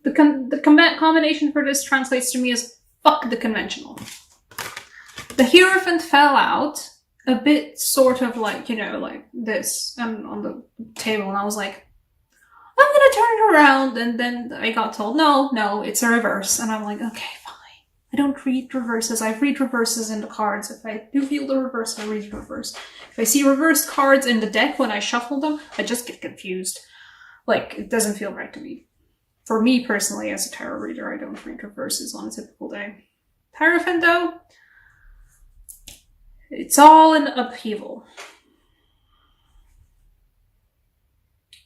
The combination for this translates to me as fuck the conventional. The Hierophant fell out a bit sort of like, like this and on the table, and I was like, I'm gonna turn it around, and then I got told, no, it's a reverse, and I'm like, okay, fine. I don't read reverses. I read reverses in the cards. If I do feel the reverse, I read the reverse. If I see reversed cards in the deck when I shuffle them, I just get confused. Like, it doesn't feel right to me. For me personally, as a tarot reader, I don't read reverses on a typical day. Hierophant, though, it's all in upheaval.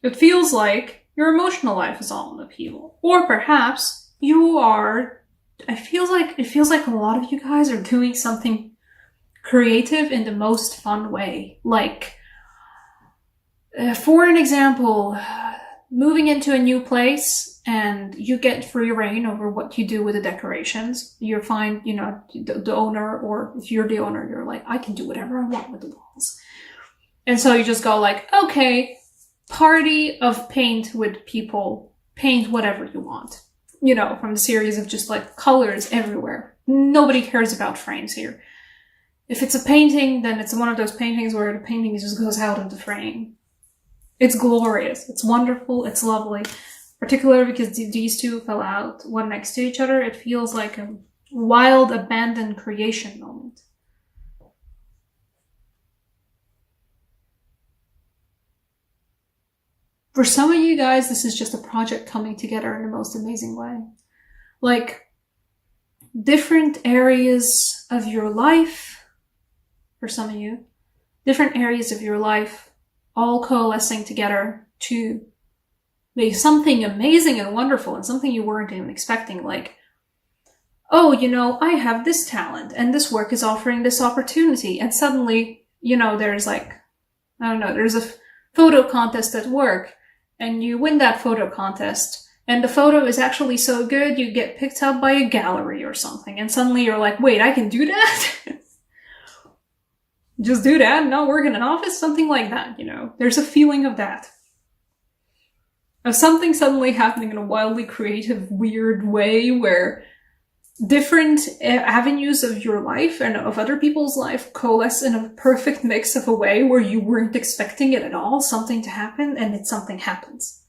It feels like your emotional life is all in upheaval. Or perhaps you are... it feels like a lot of you guys are doing something creative in the most fun way. Like, for an example, moving into a new place and you get free reign over what you do with the decorations. You're fine, the owner, or if you're the owner, you're like, I can do whatever I want with the walls. And so you just go like, okay, party of paint with people, paint whatever you want. From the series of just like colors everywhere. Nobody cares about frames here. If it's a painting, then it's one of those paintings where the painting just goes out of the frame. It's glorious. It's wonderful. It's lovely. Particularly because these two fell out one next to each other. It feels like a wild, abandoned creation moment. For some of you guys, this is just a project coming together in the most amazing way. Like, different areas of your life, for some of you, different areas of your life all coalescing together to make something amazing and wonderful and something you weren't even expecting. Like, oh, I have this talent and this work is offering this opportunity. And suddenly, there's like, I don't know, there's a photo contest at work. And you win that photo contest, and the photo is actually so good, you get picked up by a gallery or something, and suddenly you're like, wait, I can do that? Just do that and not work in an office? Something like that, There's a feeling of that. Of something suddenly happening in a wildly creative, weird way where different avenues of your life and of other people's life coalesce in a perfect mix of a way where you weren't expecting it at all, something to happen, and something happens.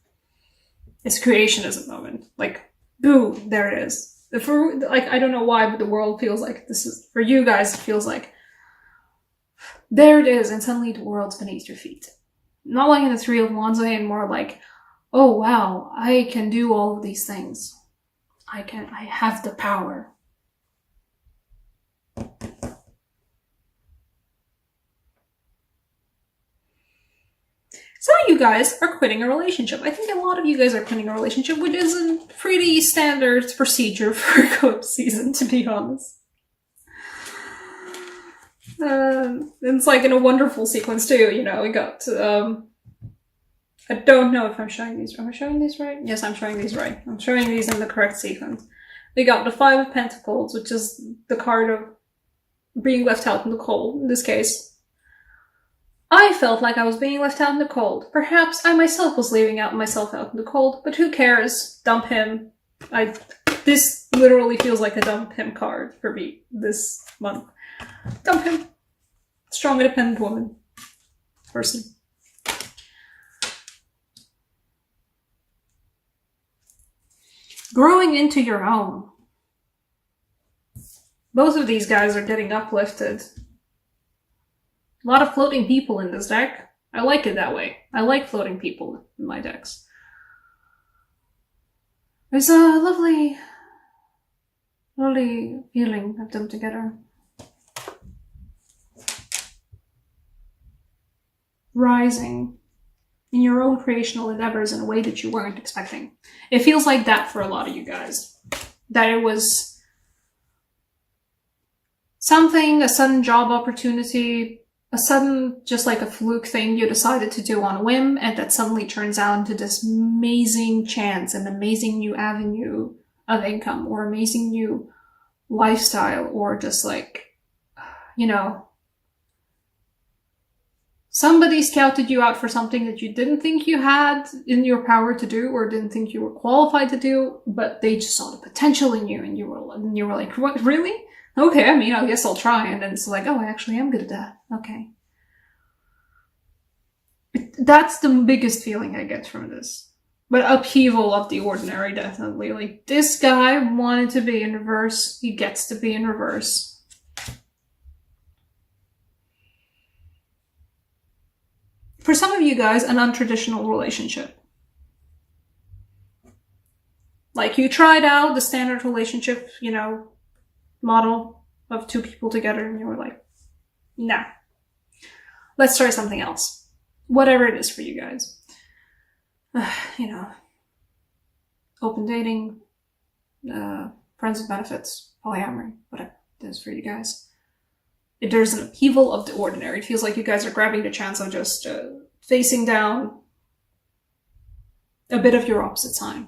It's creationism moment. Like, boo, there it is. I don't know why, but the world feels like this is, for you guys, it feels like, there it is, and suddenly the world's beneath your feet. Not like in the Three of Wands way, and more like, oh wow, I can do all of these things. I have the power. Some of you guys are quitting a relationship. I think a lot of you guys are quitting a relationship, which is a pretty standard procedure for eclipse season, to be honest. It's like in a wonderful sequence too, we got, I don't know if I'm showing these. Am I showing these right? Yes, I'm showing these right. I'm showing these in the correct sequence. We got the Five of Pentacles, which is the card of being left out in the cold. In this case, I felt like I was being left out in the cold. Perhaps I myself was leaving myself out in the cold, but who cares? Dump him. This literally feels like a dump him card for me this month. Dump him. Strong, independent woman. Person. Growing into your own. Both of these guys are getting uplifted. A lot of floating people in this deck. I like it that way. I like floating people in my decks. There's a lovely feeling of them together. Rising in your own creational endeavors in a way that you weren't expecting. It feels like that for a lot of you guys. That it was something, a sudden job opportunity, a sudden, just like a fluke thing you decided to do on a whim, and that suddenly turns out into this amazing chance, an amazing new avenue of income, or amazing new lifestyle, or just like, Somebody scouted you out for something that you didn't think you had in your power to do or didn't think you were qualified to do, but they just saw the potential in you and you were like, what, really? Okay, I mean, I guess I'll try. And then it's like, oh, I actually am good at that. Okay. That's the biggest feeling I get from this. But upheaval of the ordinary, definitely. Like, this guy wanted to be in reverse. He gets to be in reverse. For some of you guys, an untraditional relationship. Like, you tried out the standard relationship, model of two people together, and you were like, nah. Let's try something else. Whatever it is for you guys. Open dating, friends with benefits, polyamory, whatever it is for you guys. There's an upheaval of the ordinary. It feels like you guys are grabbing the chance of just facing down a bit of your opposite sign.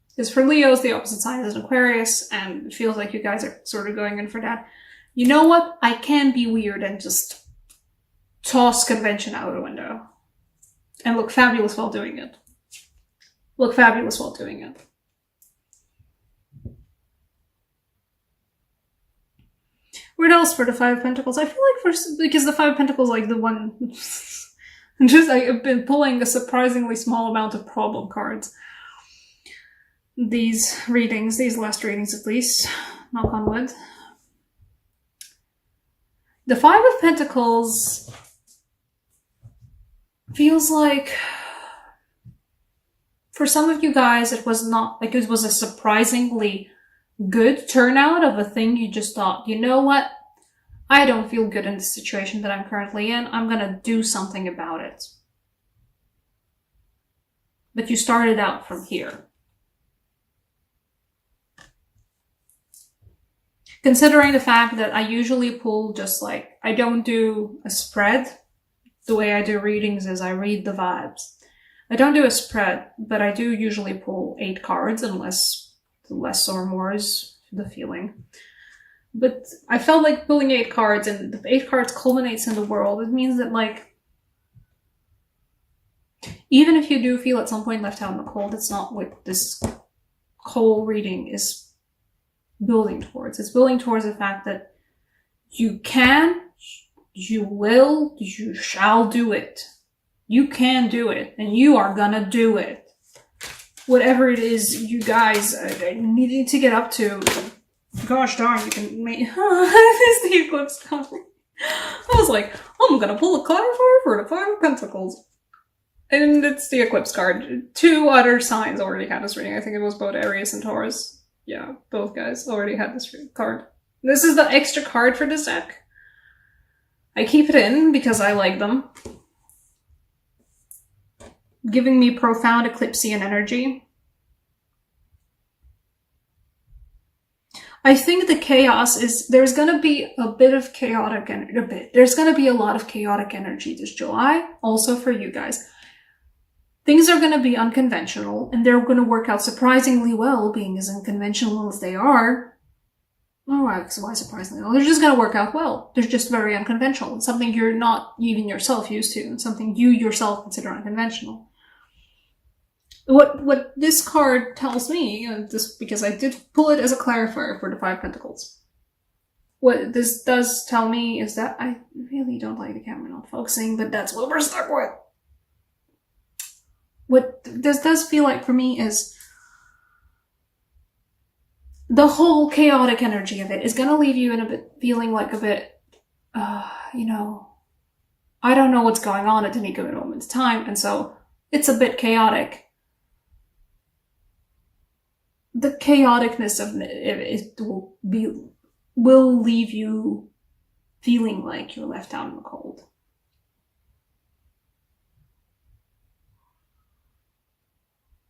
Because for Leos, the opposite sign is an Aquarius, and it feels like you guys are sort of going in for that. You know what? I can be weird and just toss convention out the window. And look fabulous while doing it. Look fabulous while doing it. What else for the Five of Pentacles? I feel like because the Five of Pentacles, like the one, I've been pulling a surprisingly small amount of problem cards. These last readings at least, knock on wood. The Five of Pentacles feels like, for some of you guys, it was a surprisingly good turnout of a thing you just thought, you know what? I don't feel good in the situation that I'm currently in. I'm gonna do something about it. But you started out from here. Considering the fact that I usually pull just like, I don't do a spread. The way I do readings is I read the vibes. I don't do a spread, but I do usually pull 8 cards unless less or more is the feeling. But I felt like pulling 8 cards, and the 8 cards culminates in the world. It means that, like, even if you do feel at some point left out in the cold, it's not what this whole reading is building towards. It's building towards the fact that you can, you will, you shall do it. You can do it, and you are gonna do it. Whatever it is you guys need to get up to, gosh darn, you can make... This is the eclipse coming. I was like, I'm gonna pull a clarifier for the Five of Pentacles. And it's the eclipse card. 2 other signs already had this reading. I think it was both Aries and Taurus. Yeah, both guys already had this card. This is the extra card for this deck. I keep it in because I like them. Giving me profound eclipsean energy. I think the chaos is, there's gonna be a bit of chaotic energy, there's gonna be a lot of chaotic energy this July, also for you guys. Things are gonna be unconventional, and they're gonna work out surprisingly well, being as unconventional as they are. Oh, why surprisingly well? They're just gonna work out well. They're just very unconventional. It's something you're not even yourself used to, and something you yourself consider unconventional. What this card tells me, because I did pull it as a clarifier for the Five of Pentacles. What this does tell me is that I really don't like the camera not focusing, but that's what we're stuck with. What this does feel like for me is the whole chaotic energy of it is gonna leave you in a bit, feeling like a bit, I don't know what's going on at any given moment in time, and so it's a bit chaotic. The chaoticness of it will leave you feeling like you're left out in the cold.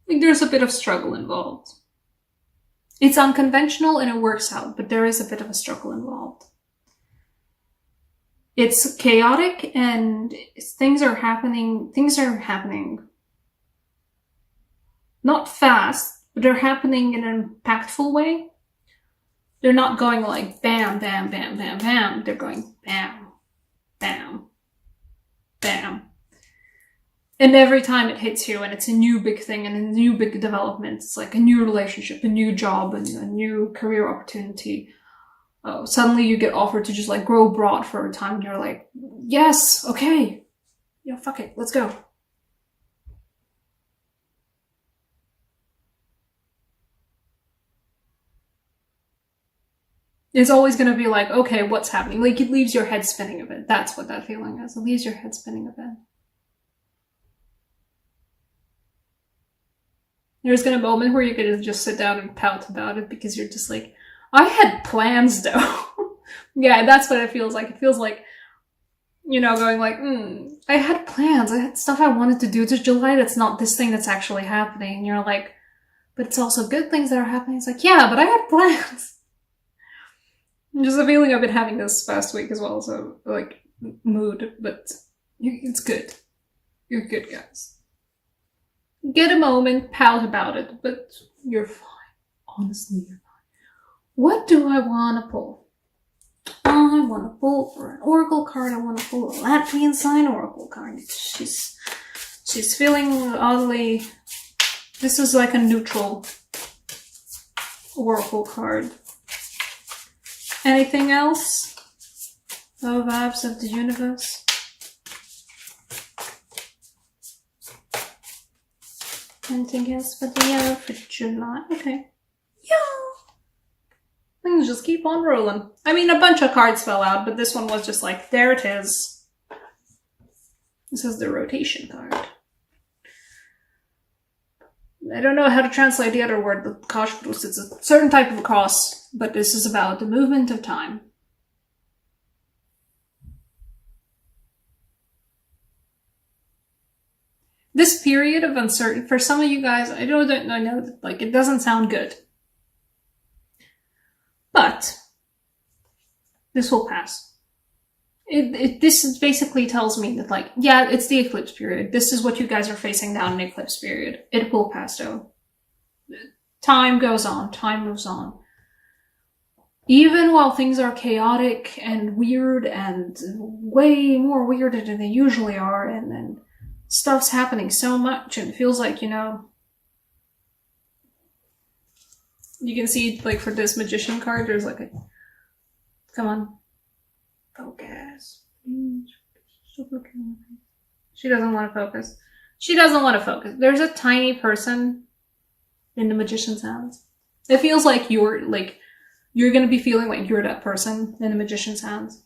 Like there's a bit of struggle involved. It's unconventional and it works out, but there is a bit of a struggle involved. It's chaotic and things are happening not fast, but they're happening in an impactful way. They're not going like bam, bam, bam, bam, bam. They're going bam, bam, bam. And every time it hits you and it's a new big thing and a new big development, it's like a new relationship, a new job, and a new career opportunity. Suddenly you get offered to just like grow abroad for a time and you're like, yes, okay. Yeah, fuck it, let's go. It's always going to be like, okay, what's happening? Like, it leaves your head spinning a bit. That's what that feeling is. It leaves your head spinning a bit. There's gonna be a moment where you're gonna just sit down and pout about it because you're just like, I had plans though. Yeah, that's what it feels like. It feels like, you know, going like, I had plans. I had stuff I wanted to do. It's July. That's not this thing that's actually happening. And you're like, but it's also good things that are happening. It's like, yeah, but I had plans. Just a feeling I've been having this past week as well, so, like, mood, but it's good. You're good, guys. Get a moment, pout about it, but you're fine. Honestly, you're fine. What do I want to pull? I want to pull for an oracle card. I want to pull a Latvian sign oracle card. She's feeling oddly... This is like a neutral oracle card. Anything else? Oh, vibes of the universe. Anything else for the year for July? Okay. Yeah. Things just keep on rolling. I mean, a bunch of cards fell out, but this one was just like, there it is. This is the rotation card. I don't know how to translate the other word, the Koshbrus. It's a certain type of cross, but this is about the movement of time. This period of uncertainty, for some of you guys, I know, like, it doesn't sound good. But this will pass. This basically tells me that, like, yeah, it's the eclipse period. This is what you guys are facing now in eclipse period. It will pass, though. Time goes on. Time moves on. Even while things are chaotic and weird and way more weirder than they usually are, and stuff's happening so much, and it feels like, you know... You can see, like, for this magician card, there's like a... Come on. Focus. She doesn't want to focus. She doesn't want to focus. There's a tiny person in the magician's hands. It feels like you're going to be feeling like you're that person in the magician's hands.